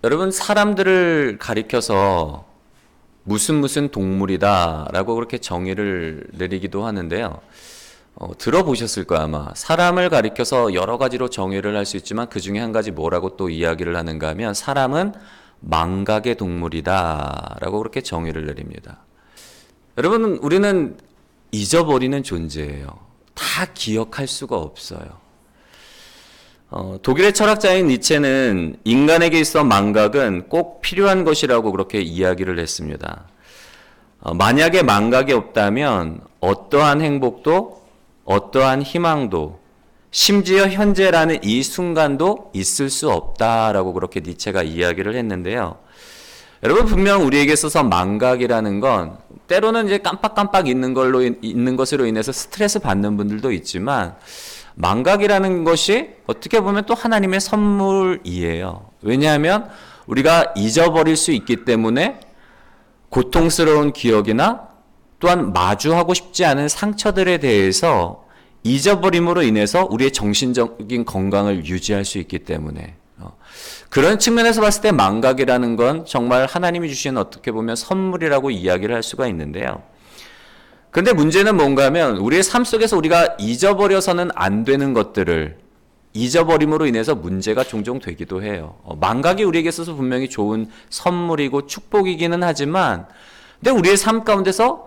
여러분, 사람들을 가리켜서 무슨 동물이다 라고 그렇게 정의를 내리기도 하는데요. 들어보셨을 거야 아마. 사람을 가리켜서 여러 가지로 정의를 할 수 있지만 그 중에 한 가지 뭐라고 또 이야기를 하는가 하면 사람은 망각의 동물이다 라고 그렇게 정의를 내립니다. 여러분, 우리는 잊어버리는 존재예요. 다 기억할 수가 없어요. 독일의 철학자인 니체는 인간에게 있어 망각은 꼭 필요한 것이라고 그렇게 이야기를 했습니다. 만약에 망각이 없다면 어떠한 행복도 어떠한 희망도 심지어 현재라는 이 순간도 있을 수 없다라고 그렇게 니체가 이야기를 했는데요. 여러분, 분명 우리에게 있어서 망각이라는 건 때로는 이제 깜빡깜빡 있는 것으로 인해서 스트레스 받는 분들도 있지만 망각이라는 것이 어떻게 보면 또 하나님의 선물이에요. 왜냐하면 우리가 잊어버릴 수 있기 때문에 고통스러운 기억이나 또한 마주하고 싶지 않은 상처들에 대해서 잊어버림으로 인해서 우리의 정신적인 건강을 유지할 수 있기 때문에 그런 측면에서 봤을 때 망각이라는 건 정말 하나님이 주신 어떻게 보면 선물이라고 이야기를 할 수가 있는데요. 그런데 문제는 뭔가 하면 우리의 삶 속에서 우리가 잊어버려서는 안 되는 것들을 잊어버림으로 인해서 문제가 종종 되기도 해요. 망각이 우리에게 있어서 분명히 좋은 선물이고 축복이기는 하지만 근데 우리의 삶 가운데서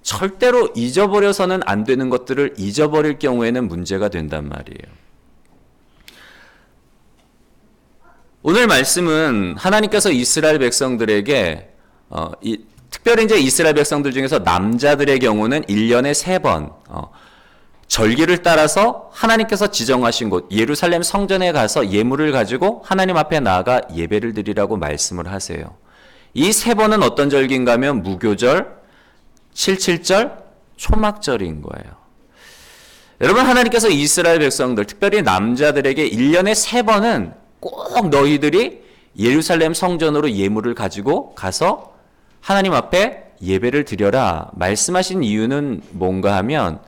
절대로 잊어버려서는 안 되는 것들을 잊어버릴 경우에는 문제가 된단 말이에요. 오늘 말씀은 하나님께서 이스라엘 백성들에게 특별히 이제 이스라엘 백성들 중에서 남자들의 경우는 1년에 3번 절기를 따라서 하나님께서 지정하신 곳 예루살렘 성전에 가서 예물을 가지고 하나님 앞에 나아가 예배를 드리라고 말씀을 하세요. 이 3번은 어떤 절기인가 하면 무교절, 7.7절, 초막절인 거예요. 여러분, 하나님께서 이스라엘 백성들 특별히 남자들에게 1년에 3번은 꼭 너희들이 예루살렘 성전으로 예물을 가지고 가서 하나님 앞에 예배를 드려라 말씀하신 이유는 뭔가 하면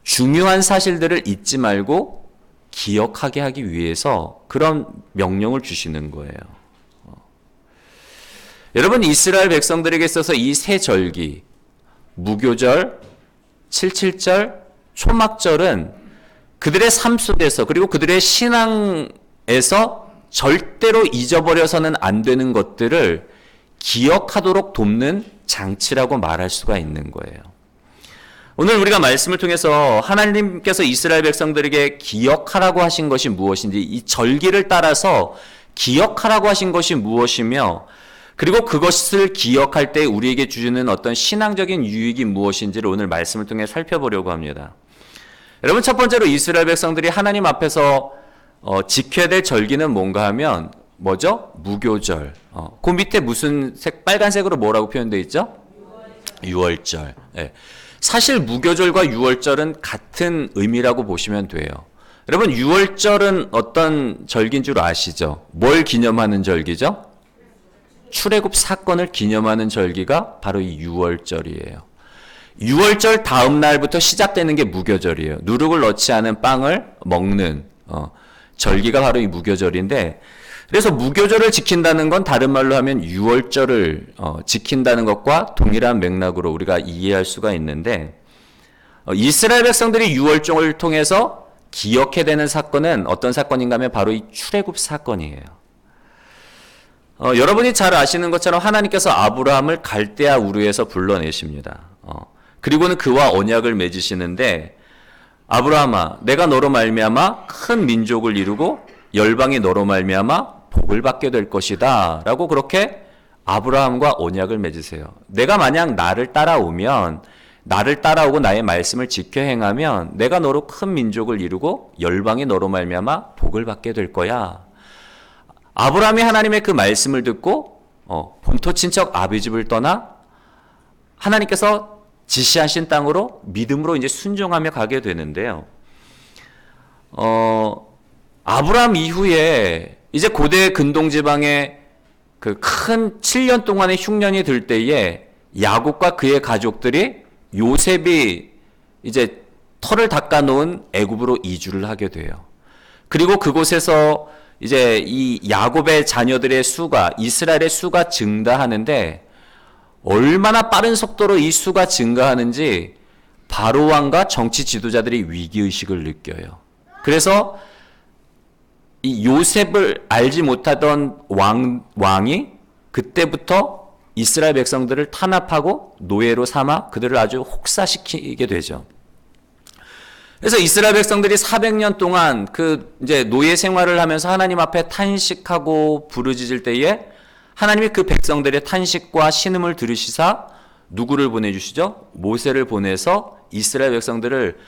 중요한 사실들을 잊지 말고 기억하게 하기 위해서 그런 명령을 주시는 거예요. 여러분, 이스라엘 백성들에게 있어서 이 세 절기 무교절, 7.7절, 초막절은 그들의 삶 속에서 그리고 그들의 신앙에서 절대로 잊어버려서는 안 되는 것들을 기억하도록 돕는 장치라고 말할 수가 있는 거예요. 오늘 우리가 말씀을 통해서 하나님께서 이스라엘 백성들에게 기억하라고 하신 것이 무엇인지, 이 절기를 따라서 기억하라고 하신 것이 무엇이며 그리고 그것을 기억할 때 우리에게 주는 어떤 신앙적인 유익이 무엇인지를 오늘 말씀을 통해 살펴보려고 합니다. 여러분, 첫 번째로 이스라엘 백성들이 하나님 앞에서 지켜야 될 절기는 뭔가 하면 뭐죠? 무교절. 그 밑에 무슨 빨간색으로 뭐라고 표현되어 있죠? 유월절. 네. 사실 무교절과 유월절은 같은 의미라고 보시면 돼요. 여러분, 유월절은 어떤 절기인 줄 아시죠? 뭘 기념하는 절기죠? 출애굽 사건을 기념하는 절기가 바로 이 유월절이에요. 유월절 다음 날부터 시작되는 게 무교절이에요. 누룩을 넣지 않은 빵을 먹는 절기가 바로 이 무교절인데, 그래서 무교절을 지킨다는 건 다른 말로 하면 유월절을 지킨다는 것과 동일한 맥락으로 우리가 이해할 수가 있는데, 이스라엘 백성들이 유월절을 통해서 기억해야 되는 사건은 어떤 사건인가 하면 바로 이 출애굽 사건이에요. 여러분이 잘 아시는 것처럼 하나님께서 아브라함을 갈대아 우르에서 불러내십니다. 그리고는 그와 언약을 맺으시는데, 아브라함아, 내가 너로 말미암아 큰 민족을 이루고 열방이 너로 말미암아 복을 받게 될 것이다 라고 그렇게 아브라함과 언약을 맺으세요. 내가 만약 나를 따라오고 나의 말씀을 지켜 행하면 내가 너로 큰 민족을 이루고 열방이 너로 말미암아 복을 받게 될 거야. 아브라함이 하나님의 그 말씀을 듣고 본토 친척 아비집을 떠나 하나님께서 지시하신 땅으로 믿음으로 이제 순종하며 가게 되는데요. 아브라함 이후에 이제 고대 근동 지방에 그 큰 7년 동안의 흉년이 들 때에 야곱과 그의 가족들이 요셉이 이제 털을 닦아 놓은 애굽으로 이주를 하게 돼요. 그리고 그곳에서 이제 이 야곱의 자녀들의 수가, 이스라엘의 수가 증가하는데 얼마나 빠른 속도로 이 수가 증가하는지 바로 왕과 정치 지도자들이 위기의식을 느껴요. 그래서 이 요셉을 알지 못하던 왕이 그때부터 이스라엘 백성들을 탄압하고 노예로 삼아 그들을 아주 혹사시키게 되죠. 그래서 이스라엘 백성들이 400년 동안 그 이제 노예 생활을 하면서 하나님 앞에 탄식하고 부르짖을 때에 하나님이 그 백성들의 탄식과 신음을 들으시사 누구를 보내주시죠? 모세를 보내서 이스라엘 백성들을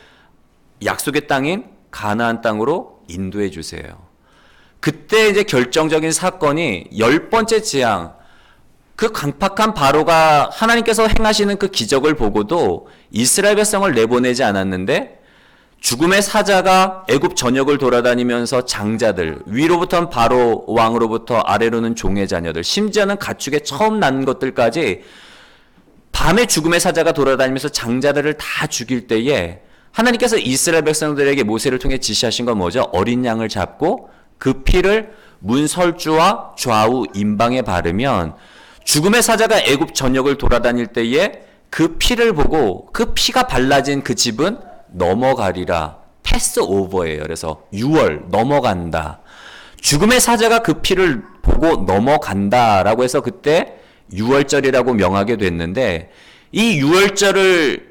약속의 땅인 가나안 땅으로 인도해 주세요. 그때 이제 결정적인 사건이 10번째 재앙, 그 강팍한 바로가 하나님께서 행하시는 그 기적을 보고도 이스라엘 백성을 내보내지 않았는데 죽음의 사자가 애굽 전역을 돌아다니면서 장자들, 위로부터는 바로 왕으로부터 아래로는 종의 자녀들, 심지어는 가축에 처음 난 것들까지 밤에 죽음의 사자가 돌아다니면서 장자들을 다 죽일 때에 하나님께서 이스라엘 백성들에게 모세를 통해 지시하신 건 뭐죠? 어린 양을 잡고 그 피를 문설주와 좌우 임방에 바르면 죽음의 사자가 애굽 전역을 돌아다닐 때에 그 피를 보고 그 피가 발라진 그 집은 넘어가리라. 패스 오버예요. 그래서 6월 넘어간다. 죽음의 사자가 그 피를 보고 넘어간다라고 해서 그때 6월절이라고 명하게 됐는데 이 6월절을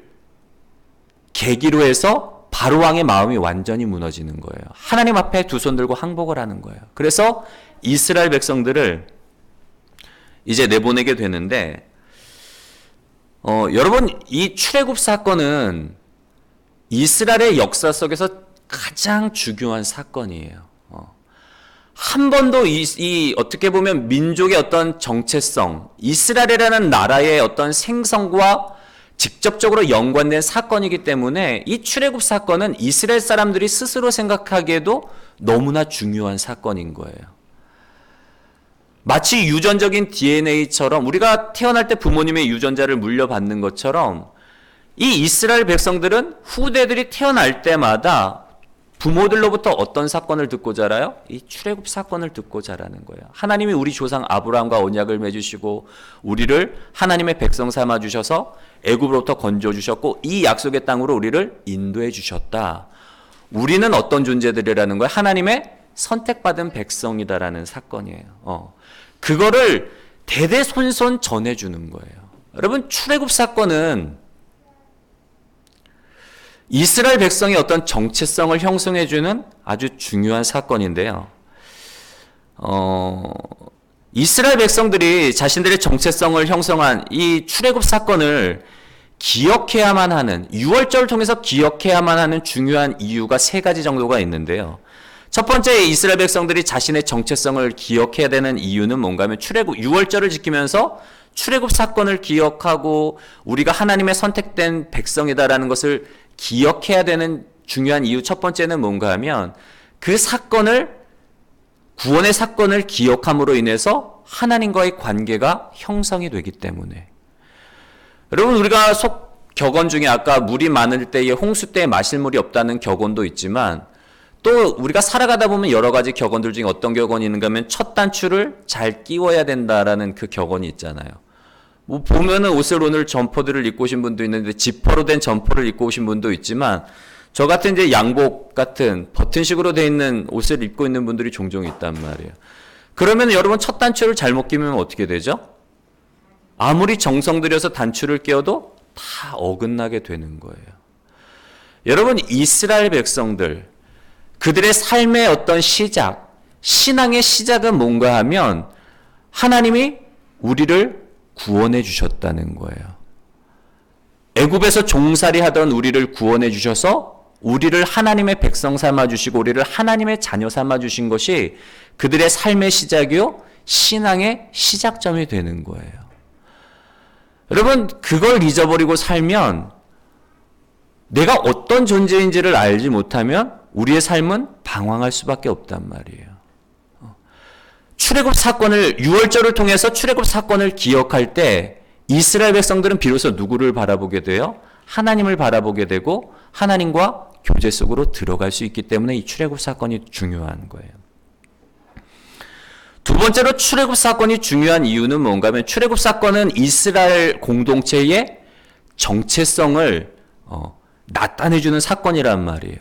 계기로 해서 바로 왕의 마음이 완전히 무너지는 거예요. 하나님 앞에 두 손 들고 항복을 하는 거예요. 그래서 이스라엘 백성들을 이제 내보내게 되는데 여러분 이 출애굽 사건은 이스라엘의 역사 속에서 가장 중요한 사건이에요. 한 번도 이 어떻게 보면 민족의 어떤 정체성, 이스라엘이라는 나라의 어떤 생성과 직접적으로 연관된 사건이기 때문에 이 출애굽 사건은 이스라엘 사람들이 스스로 생각하기에도 너무나 중요한 사건인 거예요. 마치 유전적인 DNA처럼 우리가 태어날 때 부모님의 유전자를 물려받는 것처럼 이 이스라엘 백성들은 후대들이 태어날 때마다 부모들로부터 어떤 사건을 듣고 자라요? 이 출애굽 사건을 듣고 자라는 거예요. 하나님이 우리 조상 아브라함과 언약을 맺으시고 우리를 하나님의 백성 삼아 주셔서 애굽으로부터 건져 주셨고 이 약속의 땅으로 우리를 인도해 주셨다. 우리는 어떤 존재들이라는 거예요? 하나님의 선택받은 백성이다라는 사건이에요. 그거를 대대손손 전해주는 거예요. 여러분 출애굽 사건은 이스라엘 백성의 어떤 정체성을 형성해주는 아주 중요한 사건인데요. 이스라엘 백성들이 자신들의 정체성을 형성한 이 출애굽 사건을 기억해야만 하는 6월절을 통해서 기억해야만 하는 중요한 이유가 세 가지 정도가 있는데요. 첫 번째 이스라엘 백성들이 자신의 정체성을 기억해야 되는 이유는 뭔가 하면 출애굽 6월절을 지키면서 출애굽 사건을 기억하고 우리가 하나님의 선택된 백성이다라는 것을 기억해야 되는 중요한 이유 첫 번째는 뭔가 하면 그 사건을 구원의 사건을 기억함으로 인해서 하나님과의 관계가 형성이 되기 때문에 여러분 우리가 속 격언 중에 아까 물이 많을 때에 홍수 때에 마실 물이 없다는 격언도 있지만 또 우리가 살아가다 보면 여러 가지 격언들 중에 어떤 격언이 있는가 하면 첫 단추를 잘 끼워야 된다라는 그 격언이 있잖아요. 뭐 보면은 옷을 오늘 점퍼들을 입고 오신 분도 있는데 지퍼로 된 점퍼를 입고 오신 분도 있지만 저 같은 이제 양복 같은 버튼식으로 돼 있는 옷을 입고 있는 분들이 종종 있단 말이에요. 그러면 여러분 첫 단추를 잘못 끼면 어떻게 되죠? 아무리 정성 들여서 단추를 끼워도 다 어긋나게 되는 거예요. 여러분 이스라엘 백성들 그들의 삶의 어떤 시작, 신앙의 시작은 뭔가 하면 하나님이 우리를 구원해 주셨다는 거예요. 애굽에서 종살이 하던 우리를 구원해 주셔서 우리를 하나님의 백성 삼아 주시고 우리를 하나님의 자녀 삼아 주신 것이 그들의 삶의 시작이요 신앙의 시작점이 되는 거예요. 여러분 그걸 잊어버리고 살면 내가 어떤 존재인지를 알지 못하면 우리의 삶은 방황할 수밖에 없단 말이에요. 출애굽 사건을 6월절을 통해서 출애굽 사건을 기억할 때 이스라엘 백성들은 비로소 누구를 바라보게 돼요? 하나님을 바라보게 되고 하나님과 교제 속으로 들어갈 수 있기 때문에 이 출애굽 사건이 중요한 거예요. 두 번째로 출애굽 사건이 중요한 이유는 뭔가 하면 출애굽 사건은 이스라엘 공동체의 정체성을 나타내주는 사건이란 말이에요.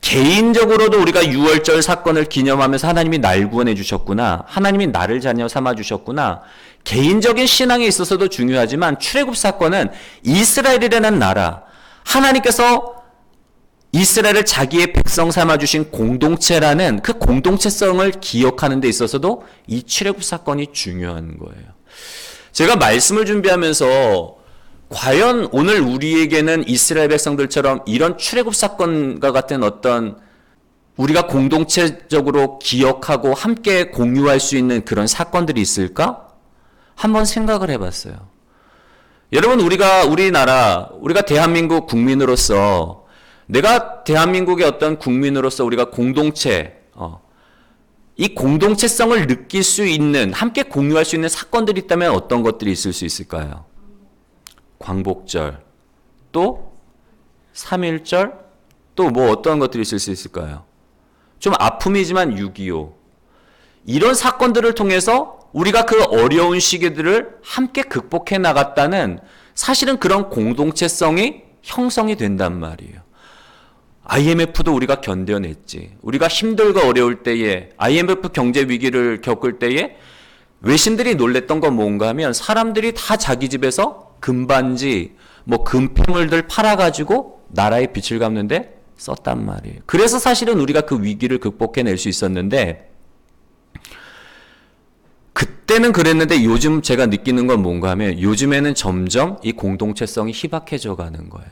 개인적으로도 우리가 유월절 사건을 기념하면서 하나님이 날 구원해 주셨구나. 하나님이 나를 자녀 삼아 주셨구나. 개인적인 신앙에 있어서도 중요하지만 출애굽 사건은 이스라엘이라는 나라, 하나님께서 이스라엘을 자기의 백성 삼아 주신 공동체라는 그 공동체성을 기억하는 데 있어서도 이 출애굽 사건이 중요한 거예요. 제가 말씀을 준비하면서 과연 오늘 우리에게는 이스라엘 백성들처럼 이런 출애굽 사건과 같은 어떤 우리가 공동체적으로 기억하고 함께 공유할 수 있는 그런 사건들이 있을까? 한번 생각을 해봤어요. 여러분, 우리가 대한민국 국민으로서, 내가 대한민국의 어떤 국민으로서 우리가 이 공동체성을 느낄 수 있는, 함께 공유할 수 있는 사건들이 있다면 어떤 것들이 있을 수 있을까요? 광복절, 또 3.1절, 또 뭐 어떤 것들이 있을 수 있을까요? 좀 아픔이지만 6.25. 이런 사건들을 통해서 우리가 그 어려운 시기들을 함께 극복해 나갔다는 사실은 그런 공동체성이 형성이 된단 말이에요. IMF도 우리가 견뎌냈지. 우리가 힘들고 어려울 때에 IMF 경제 위기를 겪을 때에 외신들이 놀랬던 건 뭔가 하면 사람들이 다 자기 집에서 금반지, 뭐 금패물들 팔아가지고 나라의 빚을 갚는데 썼단 말이에요. 그래서 사실은 우리가 그 위기를 극복해낼 수 있었는데 그때는 그랬는데 요즘 제가 느끼는 건 뭔가 하면 요즘에는 점점 이 공동체성이 희박해져 가는 거예요.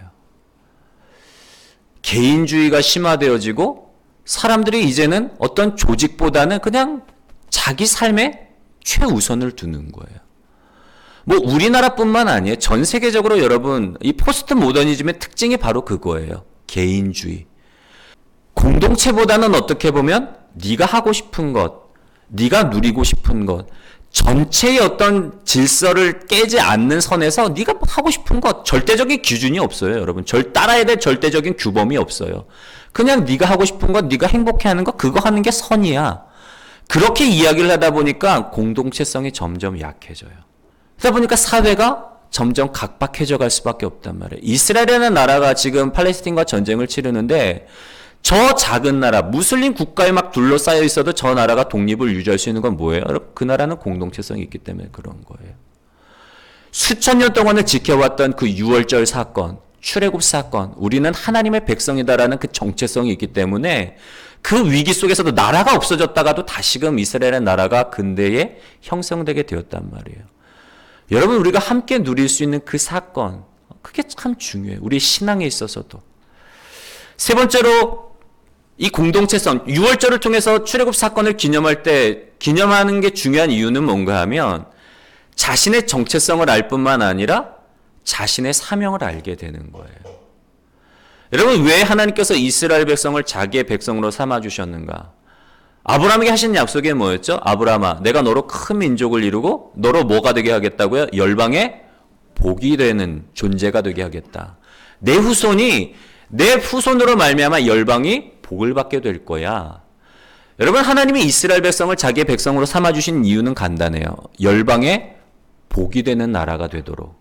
개인주의가 심화되어지고 사람들이 이제는 어떤 조직보다는 그냥 자기 삶에 최우선을 두는 거예요. 뭐 우리나라뿐만 아니에요. 전 세계적으로 여러분 이 포스트 모더니즘의 특징이 바로 그거예요. 개인주의. 공동체보다는 어떻게 보면 네가 하고 싶은 것, 네가 누리고 싶은 것, 전체의 어떤 질서를 깨지 않는 선에서 네가 하고 싶은 것, 절대적인 기준이 없어요. 여러분 따라야 될 절대적인 규범이 없어요. 그냥 네가 하고 싶은 것, 네가 행복해하는 것, 그거 하는 게 선이야. 그렇게 이야기를 하다 보니까 공동체성이 점점 약해져요. 그러다 보니까 사회가 점점 각박해져 갈 수밖에 없단 말이에요. 이스라엘이라는 나라가 지금 팔레스틴과 전쟁을 치르는데 저 작은 나라, 무슬림 국가에 막 둘러싸여 있어도 저 나라가 독립을 유지할 수 있는 건 뭐예요? 그 나라는 공동체성이 있기 때문에 그런 거예요. 수천 년 동안을 지켜왔던 그 유월절 사건, 출애굽 사건, 우리는 하나님의 백성이다라는 그 정체성이 있기 때문에 그 위기 속에서도 나라가 없어졌다가도 다시금 이스라엘의 나라가 근대에 형성되게 되었단 말이에요. 여러분, 우리가 함께 누릴 수 있는 그 사건, 그게 참 중요해요. 우리 신앙에 있어서도. 세 번째로 이 공동체성, 유월절을 통해서 출애굽 사건을 기념하는 게 중요한 이유는 뭔가 하면 자신의 정체성을 알 뿐만 아니라 자신의 사명을 알게 되는 거예요. 여러분, 왜 하나님께서 이스라엘 백성을 자기의 백성으로 삼아주셨는가? 아브라함에게 하신 약속이 뭐였죠? 아브라함아, 내가 너로 큰 민족을 이루고 너로 뭐가 되게 하겠다고요? 열방의 복이 되는 존재가 되게 하겠다. 내 후손으로 말미암아 열방이 복을 받게 될 거야. 여러분, 하나님이 이스라엘 백성을 자기의 백성으로 삼아주신 이유는 간단해요. 열방의 복이 되는 나라가 되도록.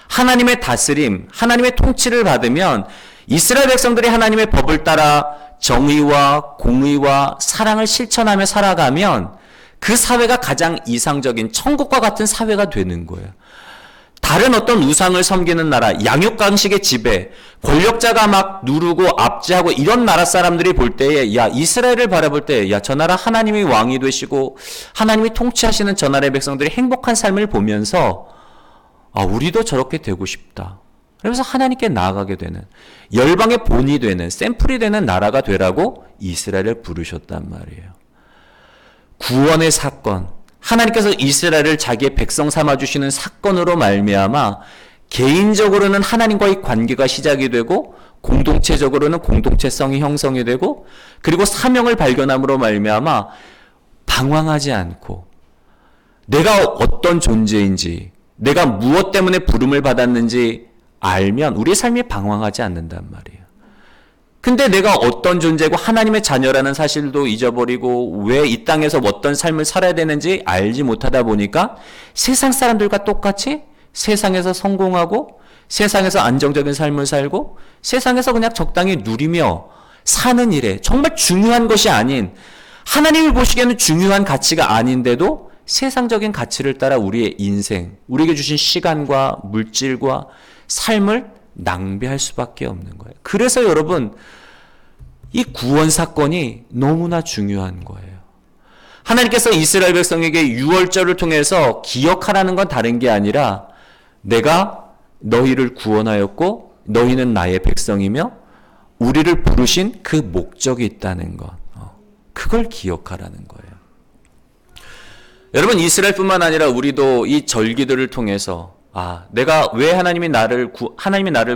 하나님의 다스림, 하나님의 통치를 받으면 이스라엘 백성들이 하나님의 법을 따라 정의와 공의와 사랑을 실천하며 살아가면 그 사회가 가장 이상적인 천국과 같은 사회가 되는 거예요. 다른 어떤 우상을 섬기는 나라, 양육강식의 지배, 권력자가 막 누르고 압제하고 이런 나라 사람들이 볼 때에, 이스라엘을 바라볼 때, 저 나라 하나님이 왕이 되시고 하나님이 통치하시는 저 나라의 백성들이 행복한 삶을 보면서 우리도 저렇게 되고 싶다. 그러면서 하나님께 나아가게 되는, 열방의 본이 되는, 샘플이 되는 나라가 되라고 이스라엘을 부르셨단 말이에요. 구원의 사건, 하나님께서 이스라엘을 자기의 백성 삼아주시는 사건으로 말미암아 개인적으로는 하나님과의 관계가 시작이 되고 공동체적으로는 공동체성이 형성이 되고 그리고 사명을 발견함으로 말미암아 방황하지 않고 내가 어떤 존재인지 내가 무엇 때문에 부름을 받았는지 알면 우리의 삶이 방황하지 않는단 말이에요. 근데 내가 어떤 존재고 하나님의 자녀라는 사실도 잊어버리고 왜 이 땅에서 어떤 삶을 살아야 되는지 알지 못하다 보니까 세상 사람들과 똑같이 세상에서 성공하고 세상에서 안정적인 삶을 살고 세상에서 그냥 적당히 누리며 사는 일에 정말 중요한 것이 아닌, 하나님이 보시기에는 중요한 가치가 아닌데도 세상적인 가치를 따라 우리의 인생, 우리에게 주신 시간과 물질과 삶을 낭비할 수밖에 없는 거예요. 그래서 여러분, 이 구원 사건이 너무나 중요한 거예요. 하나님께서 이스라엘 백성에게 유월절을 통해서 기억하라는 건 다른 게 아니라 내가 너희를 구원하였고 너희는 나의 백성이며 우리를 부르신 그 목적이 있다는 것, 그걸 기억하라는 거예요. 여러분, 이스라엘뿐만 아니라 우리도 이 절기들을 통해서 내가 왜 하나님이 나를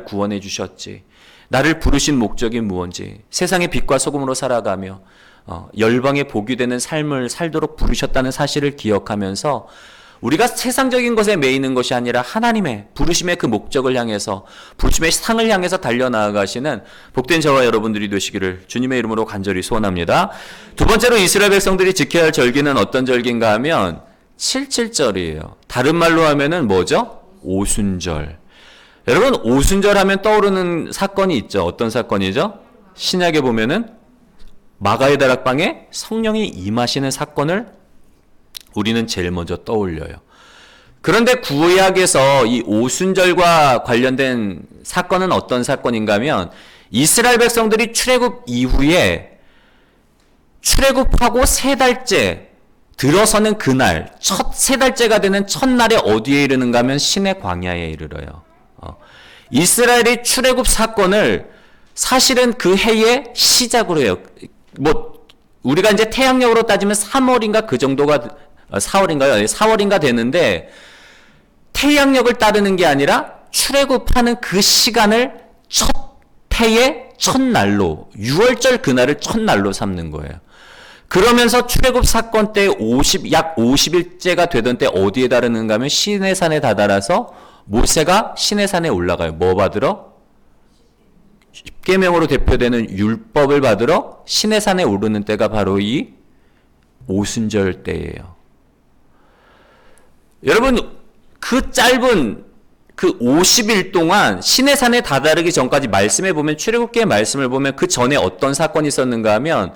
구원해 주셨지, 나를 부르신 목적이 무엇인지, 세상의 빛과 소금으로 살아가며 열방에 복이 되는 삶을 살도록 부르셨다는 사실을 기억하면서 우리가 세상적인 것에 매이는 것이 아니라 하나님의 부르심의 그 목적을 향해서, 부르심의 상을 향해서 달려나아가시는 복된 저와 여러분들이 되시기를 주님의 이름으로 간절히 소원합니다. 두 번째로 이스라엘 백성들이 지켜야 할 절기는 어떤 절기인가 하면 77절이에요. 다른 말로 하면은 뭐죠? 오순절. 여러분, 오순절 하면 떠오르는 사건이 있죠. 어떤 사건이죠? 신약에 보면은 마가의 다락방에 성령이 임하시는 사건을 우리는 제일 먼저 떠올려요. 그런데 구약에서 이 오순절과 관련된 사건은 어떤 사건인가 하면 이스라엘 백성들이 출애굽 이후에 출애굽하고 세 달째 들어서는 그날, 세 달째가 되는 첫날에 어디에 이르는가 하면 신의 광야에 이르러요. 이스라엘의 출애굽 사건을 사실은 그 해의 시작으로 해요. 우리가 이제 태양력으로 따지면 3월인가 그 정도가 4월인가요? 4월인가 되는데 태양력을 따르는 게 아니라 출애굽하는 그 시간을 첫 해의 첫날로, 6월절 그날을 첫날로 삼는 거예요. 그러면서 출애굽 사건 때 약 50일째가 되던 때 어디에 다르는가 하면 시내산에 다다라서 모세가 시내산에 올라가요. 뭐 받으러? 십계명으로 대표되는 율법을 받으러 시내산에 오르는 때가 바로 이 오순절 때예요. 여러분, 그 짧은 그 50일 동안 시내산에 다다르기 전까지 말씀해 보면, 출애굽기의 말씀을 보면 그 전에 어떤 사건이 있었는가 하면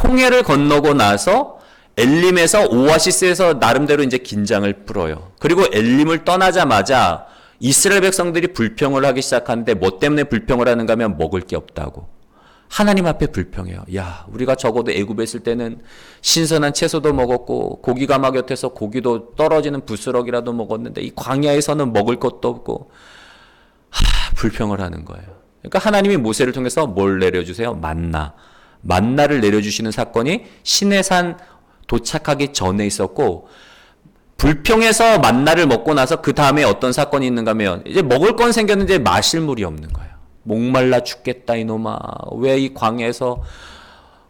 홍해를 건너고 나서 엘림에서 오아시스에서 나름대로 이제 긴장을 풀어요. 그리고 엘림을 떠나자마자 이스라엘 백성들이 불평을 하기 시작하는데 뭐 때문에 불평을 하는가 하면 먹을 게 없다고. 하나님 앞에 불평해요. 야, 우리가 적어도 애굽에 있을 때는 신선한 채소도 먹었고 고기가마 곁에서 고기도 떨어지는 부스러기라도 먹었는데 이 광야에서는 먹을 것도 없고, 불평을 하는 거예요. 그러니까 하나님이 모세를 통해서 뭘 내려주세요? 만나를 내려주시는 사건이 시내산 도착하기 전에 있었고, 불평해서 만나를 먹고 나서 그 다음에 어떤 사건이 있는가 하면 이제 먹을 건 생겼는데 마실 물이 없는 거예요. 목말라 죽겠다 이놈아, 왜 이 광야에서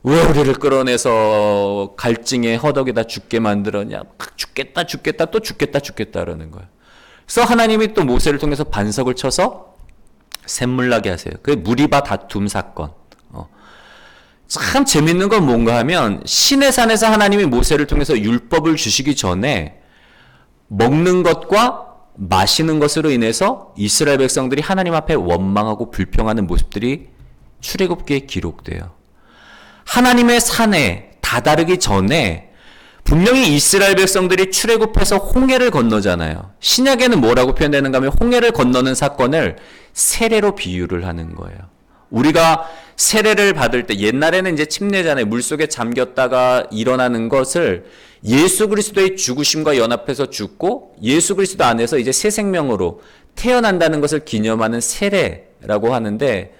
왜 우리를 끌어내서 갈증에 허덕에다 죽게 만들었냐, 죽겠다 또 죽겠다 그러는 거예요. 그래서 하나님이 또 모세를 통해서 반석을 쳐서 샘물 나게 하세요. 그게 무리바 다툼 사건. 참 재밌는 건 뭔가 하면 시내산에서 하나님이 모세를 통해서 율법을 주시기 전에 먹는 것과 마시는 것으로 인해서 이스라엘 백성들이 하나님 앞에 원망하고 불평하는 모습들이 출애굽기에 기록돼요. 하나님의 산에 다다르기 전에 분명히 이스라엘 백성들이 출애굽해서 홍해를 건너잖아요. 신약에는 뭐라고 표현되는가 하면 홍해를 건너는 사건을 세례로 비유를 하는 거예요. 우리가 세례를 받을 때 옛날에는 이제 침례잖아요. 물속에 잠겼다가 일어나는 것을 예수 그리스도의 죽으심과 연합해서 죽고 예수 그리스도 안에서 이제 새 생명으로 태어난다는 것을 기념하는 세례라고 하는데,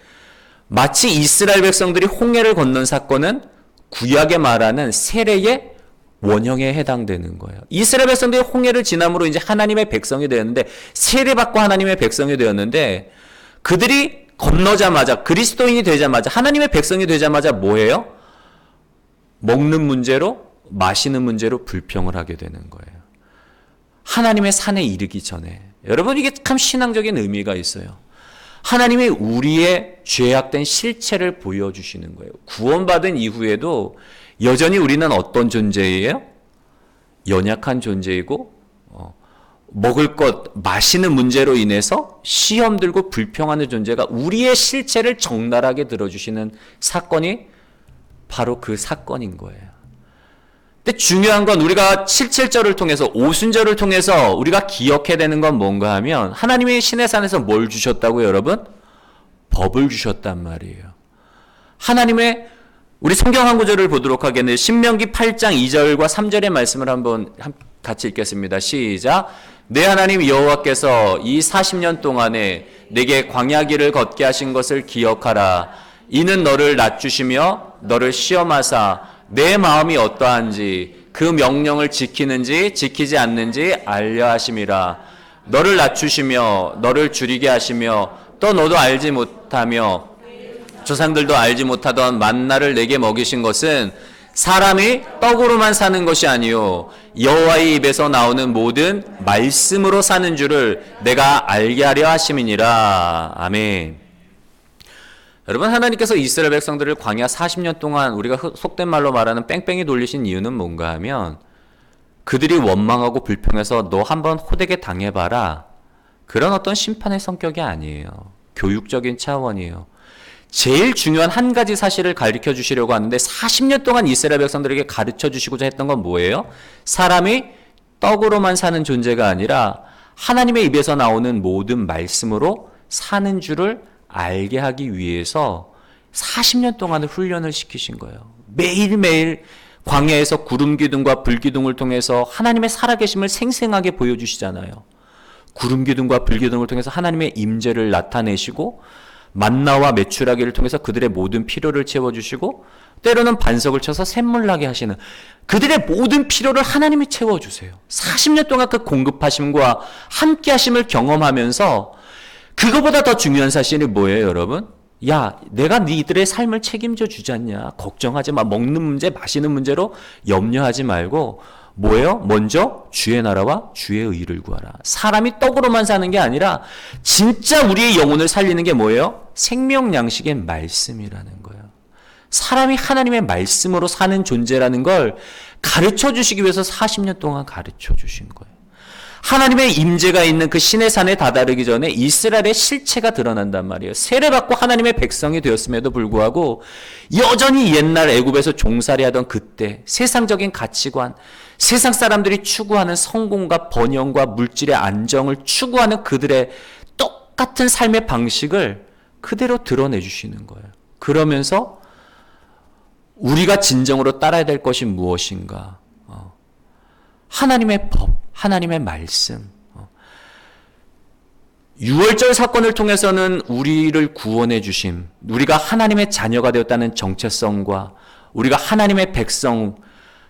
마치 이스라엘 백성들이 홍해를 건넌 사건은 구약에 말하는 세례의 원형에 해당되는 거예요. 이스라엘 백성들이 홍해를 지남으로 이제 하나님의 백성이 되었는데, 세례받고 하나님의 백성이 되었는데, 그들이 건너자마자, 그리스도인이 되자마자, 하나님의 백성이 되자마자 뭐예요? 먹는 문제로, 마시는 문제로 불평을 하게 되는 거예요. 하나님의 산에 이르기 전에. 여러분, 이게 참 신앙적인 의미가 있어요. 하나님이 우리의 죄악된 실체를 보여주시는 거예요. 구원받은 이후에도 여전히 우리는 어떤 존재예요? 연약한 존재이고 먹을 것, 마시는 문제로 인해서 시험 들고 불평하는 존재가 우리의 실체를 적나라하게 들어주시는 사건이 바로 그 사건인 거예요. 근데 중요한 건 우리가 77절을 통해서 오순절을 통해서 우리가 기억해야 되는 건 뭔가 하면 하나님의 신의 산에서 뭘 주셨다고요, 여러분? 법을 주셨단 말이에요. 하나님의 우리 성경 한 구절을 보도록 하겠는데 신명기 8장 2절과 3절의 말씀을 한번 같이 읽겠습니다. 시작. 내 하나님 여호와께서 이 40년 동안에 내게 광야길을 걷게 하신 것을 기억하라. 이는 너를 낮추시며 너를 시험하사 내 마음이 어떠한지 그 명령을 지키는지 지키지 않는지 알려 하심이라. 너를 낮추시며 너를 줄이게 하시며 또 너도 알지 못하며 조상들도 알지 못하던 만나를 내게 먹이신 것은 사람이 떡으로만 사는 것이 아니요 여호와의 입에서 나오는 모든 말씀으로 사는 줄을 내가 알게 하려 하심이니라. 아멘. 여러분, 하나님께서 이스라엘 백성들을 광야 40년 동안 우리가 속된 말로 말하는 뺑뺑이 돌리신 이유는 뭔가 하면 그들이 원망하고 불평해서 너 한번 호되게 당해봐라, 그런 어떤 심판의 성격이 아니에요. 교육적인 차원이에요. 제일 중요한 한 가지 사실을 가르쳐 주시려고 하는데 40년 동안 이스라엘 백성들에게 가르쳐 주시고자 했던 건 뭐예요? 사람이 떡으로만 사는 존재가 아니라 하나님의 입에서 나오는 모든 말씀으로 사는 줄을 알게 하기 위해서 40년 동안을 훈련을 시키신 거예요. 매일매일 광야에서 구름 기둥과 불 기둥을 통해서 하나님의 살아계심을 생생하게 보여주시잖아요. 구름 기둥과 불 기둥을 통해서 하나님의 임재를 나타내시고 만나와 메추라기를 통해서 그들의 모든 필요를 채워주시고 때로는 반석을 쳐서 샘물 나게 하시는 그들의 모든 필요를 하나님이 채워주세요. 40년 동안 그 공급하심과 함께 하심을 경험하면서 그거보다 더 중요한 사실이 뭐예요, 여러분? 야, 내가 니들의 삶을 책임져 주지 않냐. 걱정하지 마. 먹는 문제, 마시는 문제로 염려하지 말고 뭐예요? 먼저 주의 나라와 주의 의를 구하라. 사람이 떡으로만 사는 게 아니라 진짜 우리의 영혼을 살리는 게 뭐예요? 생명 양식의 말씀이라는 거예요. 사람이 하나님의 말씀으로 사는 존재라는 걸 가르쳐 주시기 위해서 40년 동안 가르쳐 주신 거예요. 하나님의 임재가 있는 그 신의 산에 다다르기 전에 이스라엘의 실체가 드러난단 말이에요. 세례받고 하나님의 백성이 되었음에도 불구하고 여전히 옛날 애굽에서 종살이하던 그때 세상적인 가치관, 세상 사람들이 추구하는 성공과 번영과 물질의 안정을 추구하는 그들의 똑같은 삶의 방식을 그대로 드러내 주시는 거예요. 그러면서 우리가 진정으로 따라야 될 것이 무엇인가? 하나님의 법, 하나님의 말씀. 6월절 사건을 통해서는 우리를 구원해 주심, 우리가 하나님의 자녀가 되었다는 정체성과 우리가 하나님의 백성,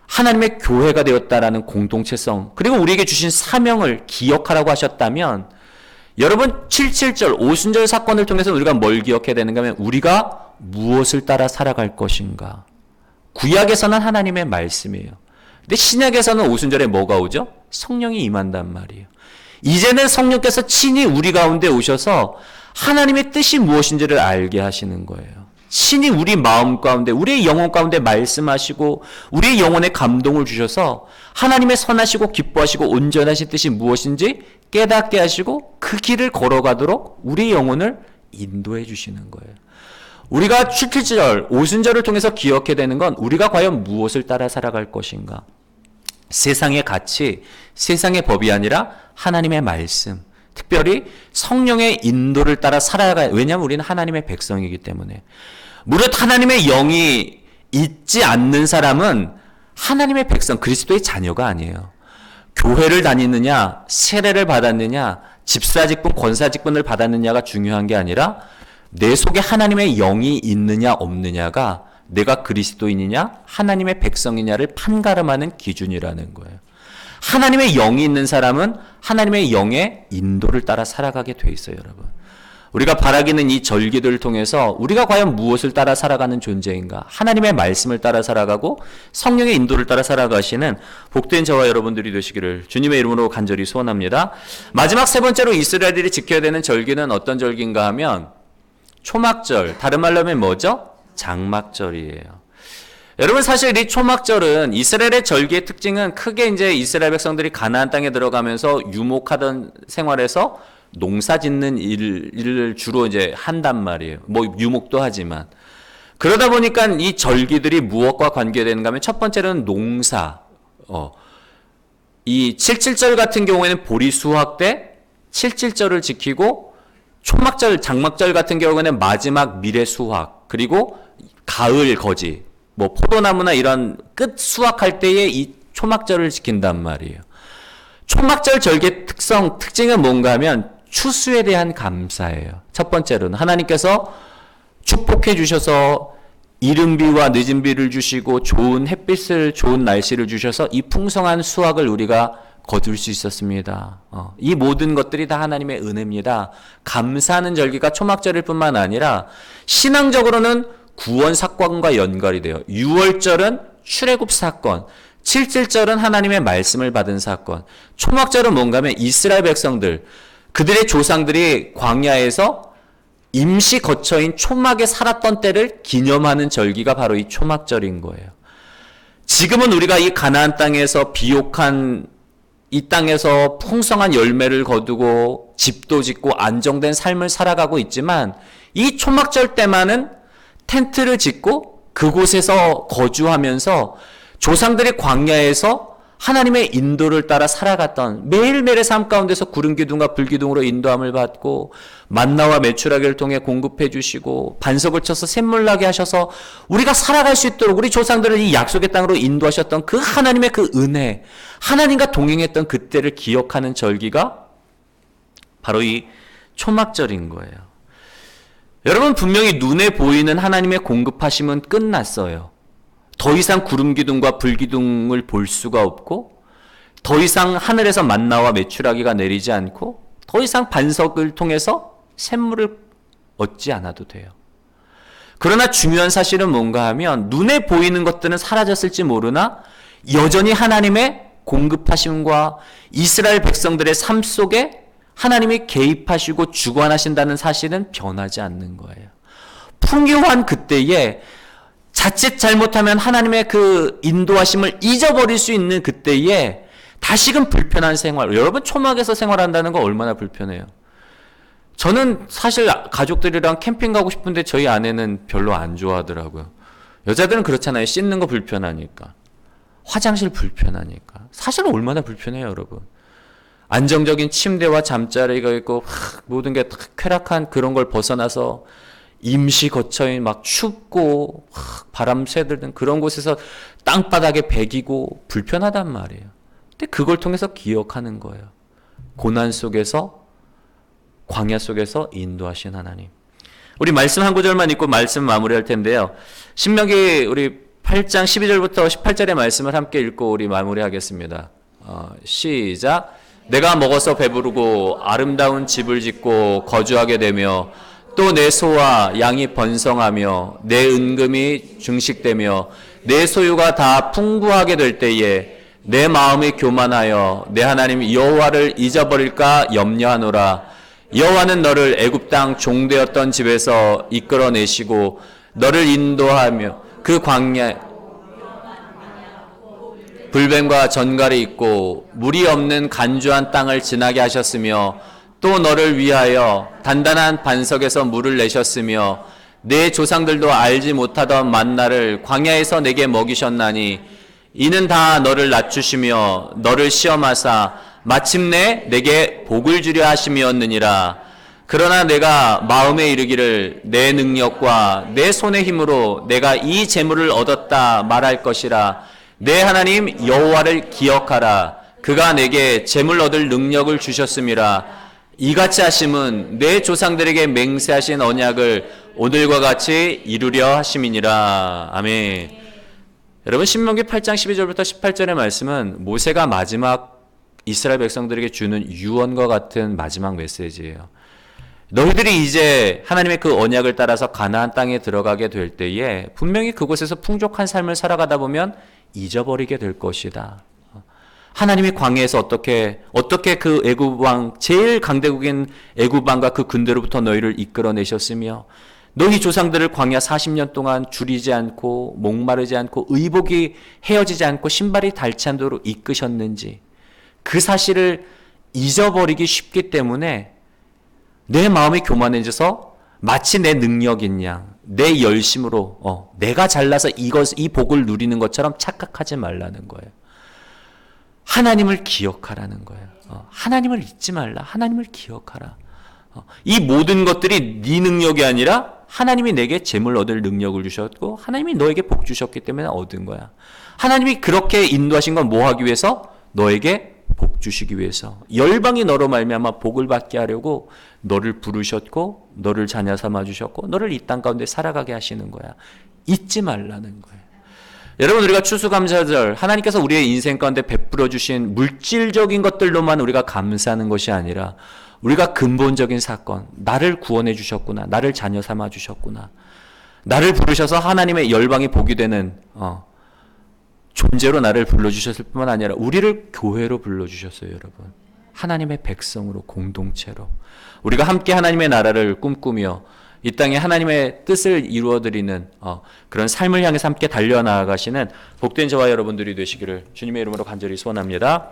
하나님의 교회가 되었다라는 공동체성, 그리고 우리에게 주신 사명을 기억하라고 하셨다면 여러분 77절 오순절 사건을 통해서 우리가 뭘 기억해야 되는가 하면 우리가 무엇을 따라 살아갈 것인가. 구약에서는 하나님의 말씀이에요. 근데 신약에서는 오순절에 뭐가 오죠? 성령이 임한단 말이에요. 이제는 성령께서 친히 우리 가운데 오셔서 하나님의 뜻이 무엇인지를 알게 하시는 거예요. 친히 우리 마음 가운데, 우리의 영혼 가운데 말씀하시고 우리의 영혼에 감동을 주셔서 하나님의 선하시고 기뻐하시고 온전하신 뜻이 무엇인지 깨닫게 하시고 그 길을 걸어가도록 우리의 영혼을 인도해 주시는 거예요. 우리가 77절, 오순절을 통해서 기억해야 되는 건 우리가 과연 무엇을 따라 살아갈 것인가. 세상의 가치, 세상의 법이 아니라 하나님의 말씀, 특별히 성령의 인도를 따라 살아가야. 왜냐하면 우리는 하나님의 백성이기 때문에. 무릇 하나님의 영이 있지 않는 사람은 하나님의 백성, 그리스도의 자녀가 아니에요. 교회를 다니느냐, 세례를 받았느냐, 집사직분, 권사직분을 받았느냐가 중요한 게 아니라 내 속에 하나님의 영이 있느냐 없느냐가 내가 그리스도인이냐 하나님의 백성이냐를 판가름하는 기준이라는 거예요. 하나님의 영이 있는 사람은 하나님의 영의 인도를 따라 살아가게 돼 있어요, 여러분. 우리가 바라기는 이 절기들을 통해서 우리가 과연 무엇을 따라 살아가는 존재인가? 하나님의 말씀을 따라 살아가고 성령의 인도를 따라 살아가시는 복된 저와 여러분들이 되시기를 주님의 이름으로 간절히 소원합니다. 마지막 세 번째로 이스라엘들이 지켜야 되는 절기는 어떤 절기인가 하면 초막절, 다른 말로 하면 뭐죠? 장막절이에요. 여러분, 사실 이 초막절은 이스라엘의 절기의 특징은 크게 이제 이스라엘 백성들이 가나안 땅에 들어가면서 유목하던 생활에서 농사 짓는 일을 주로 이제 한단 말이에요. 뭐 유목도 하지만. 그러다 보니까 이 절기들이 무엇과 관계되는가 하면 첫 번째는 농사. 이 칠칠절 같은 경우에는 보리 수확 때 칠칠절을 지키고, 초막절, 장막절 같은 경우에는 마지막 미래 수확, 그리고 가을 거지, 뭐 포도나무나 이런 끝 수확할 때에 이 초막절을 지킨단 말이에요. 초막절 절기의 특징은 뭔가 하면 추수에 대한 감사예요. 첫 번째로는 하나님께서 축복해 주셔서 이른 비와 늦은 비를 주시고 좋은 햇빛을, 좋은 날씨를 주셔서 이 풍성한 수확을 우리가 거둘 수 있었습니다. 이 모든 것들이 다 하나님의 은혜입니다. 감사하는 절기가 초막절일 뿐만 아니라 신앙적으로는 구원 사건과 연결이 돼요. 6월절은 출애굽 사건, 7절은 하나님의 말씀을 받은 사건, 초막절은 뭔가 하면 이스라엘 백성들, 그들의 조상들이 광야에서 임시 거처인 초막에 살았던 때를 기념하는 절기가 바로 이 초막절인 거예요. 지금은 우리가 이 가나안 땅에서 비옥한 이 땅에서 풍성한 열매를 거두고 집도 짓고 안정된 삶을 살아가고 있지만, 이 초막절 때만은 텐트를 짓고 그곳에서 거주하면서 조상들이 광야에서 하나님의 인도를 따라 살아갔던 매일매일의 삶 가운데서 구름기둥과 불기둥으로 인도함을 받고 만나와 메추라기를 통해 공급해 주시고 반석을 쳐서 샘물 나게 하셔서 우리가 살아갈 수 있도록 우리 조상들을 이 약속의 땅으로 인도하셨던 그 하나님의 그 은혜, 하나님과 동행했던 그때를 기억하는 절기가 바로 이 초막절인 거예요. 여러분, 분명히 눈에 보이는 하나님의 공급하심은 끝났어요. 더 이상 구름기둥과 불기둥을 볼 수가 없고, 더 이상 하늘에서 만나와 메추라기가 내리지 않고, 더 이상 반석을 통해서 샘물을 얻지 않아도 돼요. 그러나 중요한 사실은 뭔가 하면 눈에 보이는 것들은 사라졌을지 모르나 여전히 하나님의 공급하심과 이스라엘 백성들의 삶 속에 하나님이 개입하시고 주관하신다는 사실은 변하지 않는 거예요. 풍요한 그때에 자칫 잘못하면 하나님의 그 인도하심을 잊어버릴 수 있는 그때에 다시금 불편한 생활. 여러분, 초막에서 생활한다는 거 얼마나 불편해요. 저는 사실 가족들이랑 캠핑 가고 싶은데 저희 아내는 별로 안 좋아하더라고요. 여자들은 그렇잖아요. 씻는 거 불편하니까, 화장실 불편하니까. 사실은 얼마나 불편해요, 여러분. 안정적인 침대와 잠자리가 있고 모든 게 쾌락한 그런 걸 벗어나서 임시 거처인 막 춥고 바람 새들던 그런 곳에서 땅바닥에 베기고 불편하단 말이에요. 근데 그걸 통해서 기억하는 거예요. 고난 속에서, 광야 속에서 인도하신 하나님. 우리 말씀 한 구절만 읽고 말씀 마무리할 텐데요. 신명기 우리 8장 12절부터 18절의 말씀을 함께 읽고 우리 마무리하겠습니다. 시작. 내가 먹어서 배부르고 아름다운 집을 짓고 거주하게 되며 또 내 소와 양이 번성하며 내 은금이 증식되며 내 소유가 다 풍부하게 될 때에 내 마음이 교만하여 내 하나님 여호와를 잊어버릴까 염려하노라. 여호와는 너를 애굽 땅 종되었던 집에서 이끌어내시고 너를 인도하며 그 광야 불뱀과 전갈이 있고 물이 없는 간주한 땅을 지나게 하셨으며 또 너를 위하여 단단한 반석에서 물을 내셨으며 내 조상들도 알지 못하던 만나를 광야에서 내게 먹이셨나니 이는 다 너를 낮추시며 너를 시험하사 마침내 내게 복을 주려 하심이었느니라. 그러나 내가 마음에 이르기를 내 능력과 내 손의 힘으로 내가 이 재물을 얻었다 말할 것이라. 내 하나님 여호와를 기억하라. 그가 내게 재물 얻을 능력을 주셨음이라. 이같이 하심은 내 조상들에게 맹세하신 언약을 오늘과 같이 이루려 하심이니라. 아멘. 여러분, 신명기 8장 12절부터 18절의 말씀은 모세가 마지막 이스라엘 백성들에게 주는 유언과 같은 마지막 메시지예요. 너희들이 이제 하나님의 그 언약을 따라서 가나안 땅에 들어가게 될 때에 분명히 그곳에서 풍족한 삶을 살아가다 보면 잊어버리게 될 것이다. 하나님이 광야에서 어떻게 그 애굽 왕, 제일 강대국인 애굽 왕과 그 군대로부터 너희를 이끌어내셨으며 너희 조상들을 광야 40년 동안 줄이지 않고 목마르지 않고 의복이 헤어지지 않고 신발이 닳지 않도록 이끄셨는지 그 사실을 잊어버리기 쉽기 때문에 내 마음이 교만해져서 마치 내 능력인 양, 내 열심으로 내가 잘나서 이 복을 누리는 것처럼 착각하지 말라는 거예요. 하나님을 기억하라는 거예요. 하나님을 잊지 말라. 하나님을 기억하라. 이 모든 것들이 네 능력이 아니라 하나님이 내게 재물 얻을 능력을 주셨고 하나님이 너에게 복 주셨기 때문에 얻은 거야. 하나님이 그렇게 인도하신 건 뭐 하기 위해서? 너에게 복 주시기 위해서. 열방이 너로 말미암아 복을 받게 하려고 너를 부르셨고 너를 자녀 삼아 주셨고 너를 이 땅 가운데 살아가게 하시는 거야. 잊지 말라는 거예요. 여러분, 우리가 추수감사절 하나님께서 우리의 인생 가운데 베풀어 주신 물질적인 것들로만 우리가 감사하는 것이 아니라 우리가 근본적인 사건, 나를 구원해 주셨구나, 나를 자녀 삼아 주셨구나, 나를 부르셔서 하나님의 열방이 복이 되는 존재로 나를 불러주셨을 뿐만 아니라 우리를 교회로 불러주셨어요. 여러분, 하나님의 백성으로, 공동체로 우리가 함께 하나님의 나라를 꿈꾸며 이 땅에 하나님의 뜻을 이루어드리는 그런 삶을 향해서 함께 달려나가시는 복된 저와 여러분들이 되시기를 주님의 이름으로 간절히 소원합니다.